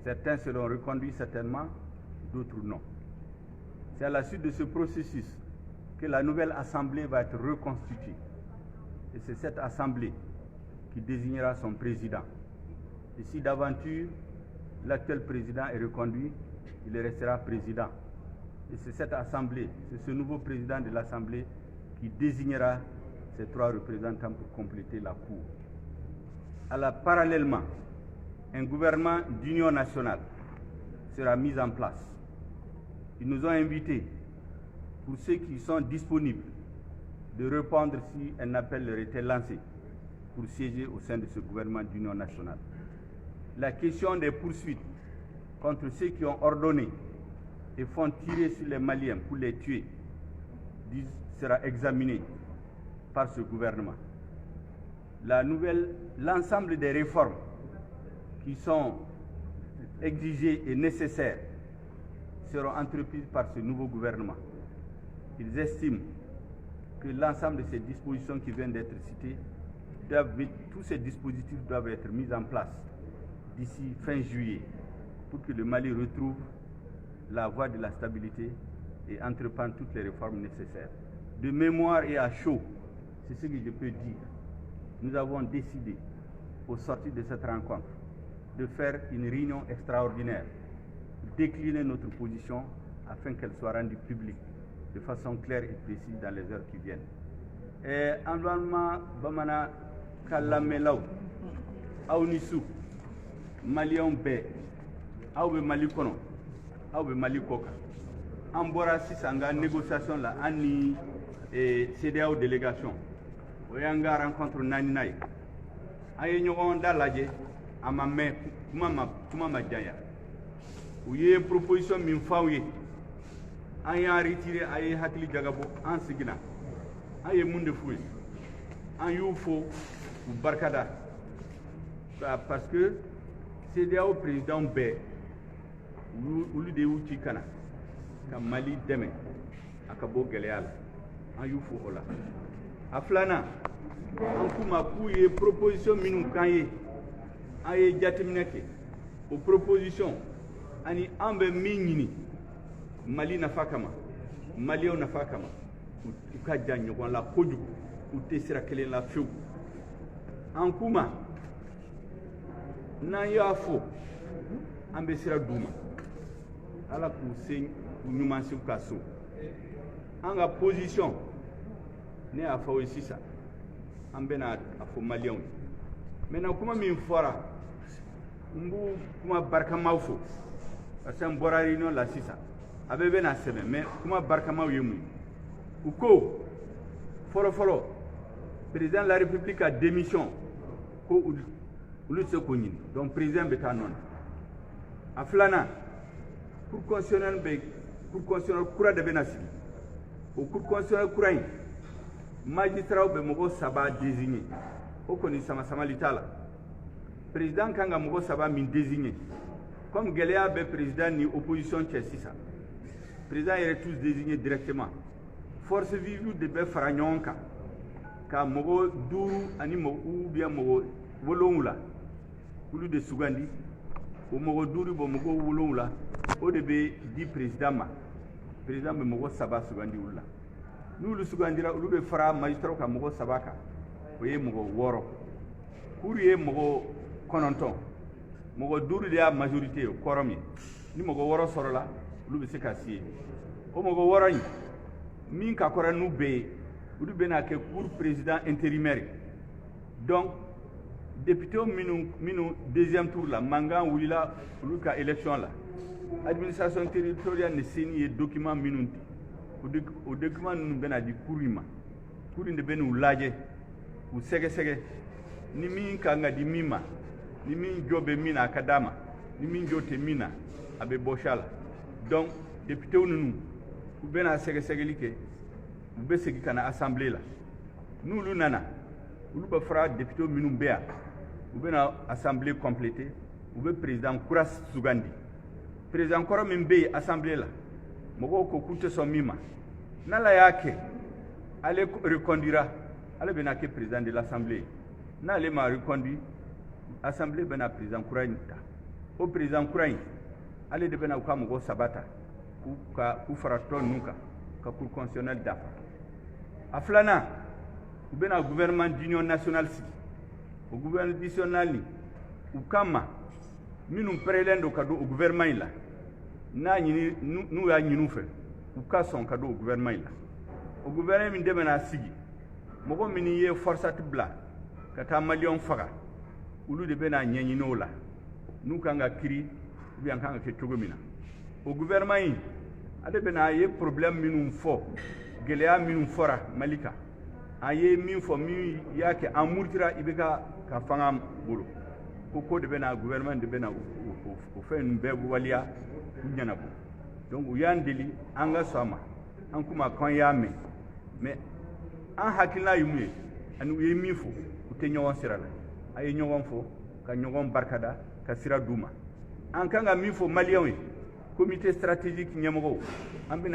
Certains seront reconduits certainement, d'autres non. C'est à la suite de ce processus que la nouvelle Assemblée va être reconstituée. Et c'est cette Assemblée qui désignera son président. Et si d'aventure, l'actuel président est reconduit, il restera président. Et c'est cette Assemblée, c'est ce nouveau président de l'Assemblée qui désignera ces 3 représentants pour compléter la Cour. Parallèlement, un gouvernement d'union nationale sera mis en place. Ils nous ont invités, pour ceux qui sont disponibles, de répondre si un appel leur était lancé pour siéger au sein de ce gouvernement d'union nationale. La question des poursuites contre ceux qui ont ordonné et font tirer sur les Maliens pour les tuer sera examinée par ce gouvernement. L'ensemble des réformes qui sont exigées et nécessaires seront entreprises par ce nouveau gouvernement. Ils estiment que l'ensemble de ces dispositions qui viennent d'être citées, tous ces dispositifs doivent être mis en place d'ici fin juillet pour que le Mali retrouve la voie de la stabilité et entreprendre toutes les réformes nécessaires. De mémoire et à chaud, c'est ce que je peux dire. Nous avons décidé, au sortir de cette rencontre, de faire une réunion extraordinaire, décliner notre position afin qu'elle soit rendue publique de façon claire et précise dans les heures qui viennent. Et environnement bamana kalamelaw awnisu Malion be awbe Mali kono awbe Mali koka ambora sisanga négociation la ani et CEDEAO délégation oyanga rencontre naninay ay ñogon dalaje amame kuma ma jaya uye proposition min fawye an y'a retiré ay hakili jagabo an sigina ay munde fuy an yu fo barkada parce que CEDEAO président be ulu de wuti kana ka Mali deme akabo geleal an yu fo ola aflana an kuma kuye proposition minu kanye aye jatimneke aux propositions ani ambe minini Mali nafa kama Mali nafa kama uka janyo kon la koju utesira kele la few an kuma na yafo ambe sira duma ala ku sen nyuma su kaso anga position ne afa wesisa ambe na afo Malion maintenant kuma min fora mbu kuma barka mawfo parce que bora réunion la sisa abebe na sebe mais kuma barka maw yemu uko folo président de la République a démission ko ulu se ko nyini donc président beta non aflana pour constitutionnel kura de benasi au cour constitutionnel kura magistrat be mogo saba désigné o koni sama litala président kanga mogo saba min désigné comme Géléa be président ni opposition tchessisa président est tous désignés directement force vive de be faranyonka ka mogo duru ani mogo ou bien mogo wolongula kulu de sugandi o mogo duru bo mogo wolongula o de be di président be mogo saba sugandi ulla nous le sugandira ulu be fara magistrat ka mogo sabaka oye mogo woro courrier mogo kononton mogo duru de a majorité koromi ni mogo woro sorola ulu be se ka sie o mogo woro ni min ka kora nu be ulu be na ke cour président intérimaire donc député minu deuxième tour la manga wulila ulu ka élection la administration territoriale ne seni document minunti o document nu bena di kurima kurinde benu laje u sege ni min kanga di mima ni min jobe mina akadama ni min jote mina abe boshala donc député nu u bena sege like u be segi kana assemblée la nous lu nana u ba fra député minu bea u bena assemblée complétée u be président Kouras Sugandi président koro min be assemblée la mogo ko kunte son mima nala yake ale reconduira ale bena ke président de l'assemblée na ale ma reconduit assemblée bena président Kourainta o président kura in ale de bena u ka mɔgɔ sabata k'u fara tɔn ninnu kan ka cour constitutionnel dafa a filanan u bena gouvernement d'union nationale sigi o gouvernement national ni u kama minnu pɛrɛlen do ka don o gouvernement in la n'u y'a ɲini u fɛ u ka sɔn ka don o gouvernement in la o gouvernement min de bena sigi mɔgɔ minnu ye forçati bila ka taa maliyɛnw faga olu de bena ɲɛɲini o la n'u kan ka kiri ou bien kan ka kɛ cogo min na o gouvernement in ale bena a ye problème minnu fɔ gɛlɛya minnu fɔra mali kan a ye min fɔ min y'a kɛ an murutira i bɛ ka fanga bolo ko de bena gouvernement de bena o fɛn ninnu bɛɛ waliya u ɲɛnabɔ donc u y'an deli an ka sɔn a ma an kuma k'an y'a mɛn mais an hakilina ye mun ye ani u ye min fɔ u tɛ ɲɔgɔn sira la a ye ɲɔgɔn fɔ ka ɲɔgɔn barikada ka sira d'u ma an kan ka min fɔ maliyɛnw ye comité stratégique ɲɛmɔgɔw an bɛna